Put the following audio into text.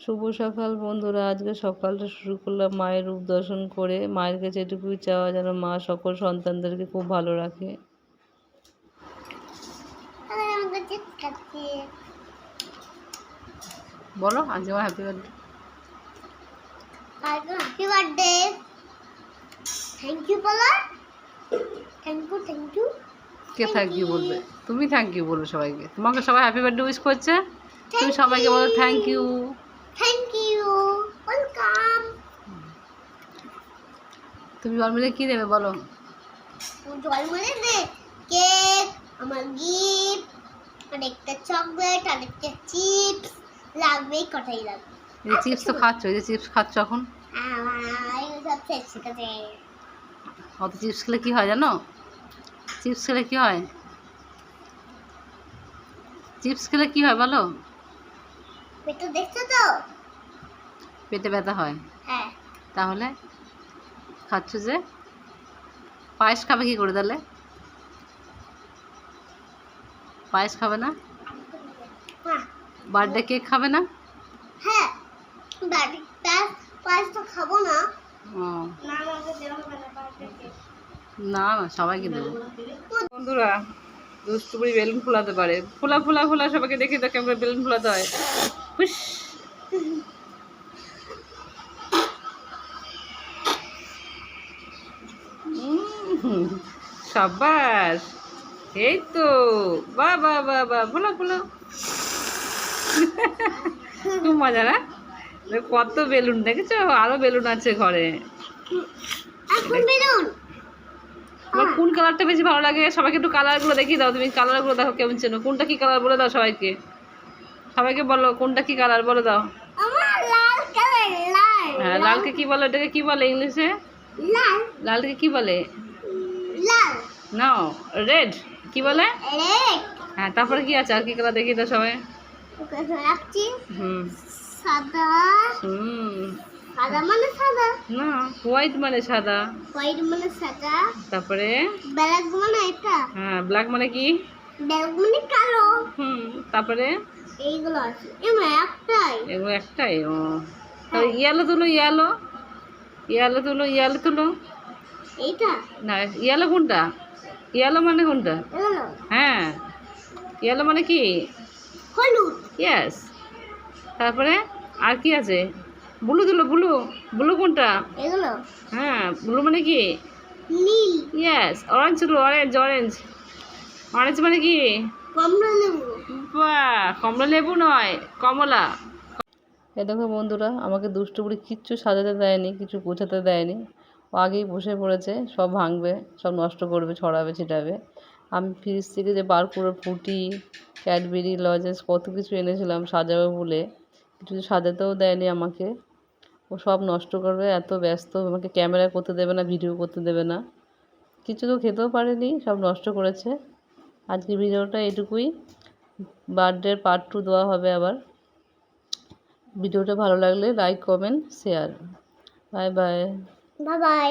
শুভ সকাল বন্ধুরা। আজকে সকালটা শুরু করলাম মায়ের রূপ দর্শন করে। মায়ের কাছে এটুকুই চাওয়া যেন মা সকল সন্তানদেরকে খুব ভালো রাখে। বলো আজকে আমার happy birthday. Happy birthday. Thank you বলো। Thank you. কে থ্যাংক ইউ বলবে? তুমি থ্যাংক ইউ বলবে সবাইকে। তোমাকে সবাই হ্যাপি বার্থডে উইশ করছে, তুমি সবাইকে বলো thank you. Thank you, welcome. তুমি জন্মদিনে কি দেবে বলো? জন্মদিনে কেক, আমার গিফট, আর একটা চকলেট, আর একটা চিপস লাগবে। কটাই লাগবে? এই চিপস তো খাচ্ছ, এই যে চিপস খাচ্ছ এখন। সব শেষ করে। অত চিপস খেলে কি হয় জানো? চিপস খেলে কি হয়? চিপস খেলে কি হয় বলো? পেটে দেখছো তো? পেটে ব্যথা হয়। হ্যাঁ। তাহলে খাচ্ছ যে? পায়েস খাবে কি করে তাহলে? পায়েস খাবে না? বার্থডে কেক খাবে না? হ্যাঁ, বার্থডে পায়েস তো খাবো না। ও না না, সবাইকে দেবো। বন্ধুরা, দুষ্টু বুড়ি বেলুন ফোলাতে পারে। ফোলা ফোলা ফোলা, সবাইকে দেখে তো কেমন বেলুন ফোলাতে হয়। হুশ। সাবাস, এই তো, বাহ বাহ বাহ বাহ, ফোলা ফোলা। খুব মজা না? কত বেলুন দেখেছো? আরো বেলুন আছে ঘরে। এখন বেলুন। তোমার কোন কালারটা বেশি ভালো লাগে? সবাইকে একটু কালারগুলো দেখিয়ে দাও। তুমি কালারগুলো দেখো কেমন চেনো। কোনটা কি কালার বলে দাও সবাইকে। সবাইকে বলো কোনটা কি কালার বলে দাও। আমার লাল কালার, লাল। হ্যাঁ, লালকে কি বলে? এটাকে কি বলে ইংলিশে? লাল। লালকে কি বলে? লাল। No, red. কি বলে? রেড। হ্যাঁ, তারপরে কি আছে? আর কি কালার দেখিয়ে দাও সবাই। ওকে রাখছি। হুম সাদা। হুম সাদা মানে সাদা না, হোয়াইট মানে সাদা। হোয়াইট মানে সাদা। তারপরে ব্ল্যাক মানে এটা। হ্যাঁ, ব্ল্যাক মানে কি? ব্ল্যাক মানে কালো। তারপরে এইগুলো আছে। এমন একটাই। এগুলো একটাই। ও, তাহলে ইয়েলো তুলো, ইয়েলো। ইয়েলো তুলো, ইয়েলো তুলো। এইটা না, ইয়েলো কোনটা? ইয়েলো মানে কোনটা? এগুলো হ্যাঁ, ইয়েলো মানে কি? হলুদ। ইয়েস। তারপরে আর কি আছে? ব্লু তুলো, ব্লু। ব্লু কোনটা? এগুলো হ্যাঁ, ব্লু মানে কি? নীল। ইয়েস। অরেঞ্জ তুলো, অরেঞ্জ, অরেঞ্জ। অরেঞ্জ মানে কি? কমলা লেবু। বাহ, কমলা লেবু নয়, কমলা। এ দেখো বন্ধুরা, আমাকে দুষ্টু বুড়ি কিচ্ছু সাজাতে দেয়নি, কিছু গোছাতে দেয়নি। ও আগেই বসে পড়েছে, সব ভাঙবে, সব নষ্ট করবে, ছড়াবে ছিটাবে। আমি ফ্রিজ থেকে যে বার করে ফ্রুটি, ক্যাডবেরি, লজেন্স কত কিছু এনেছিলাম সাজাবো বলে, কিছু সাজাতেও দেয়নি আমাকে। ও সব নষ্ট করবে, এত ব্যস্ত, আমাকে ক্যামেরা করতে দেবে না, ভিডিও করতে দেবে না। কিছু তো খেতেও পারেনি, সব নষ্ট করেছে। আজকে ভিডিওটা এটুকুই। বার্থডের পার্ট 2 দেওয়া হবে আবার। ভিডিওটা ভালো লাগলে like, comment, share. Bye bye. Bye bye.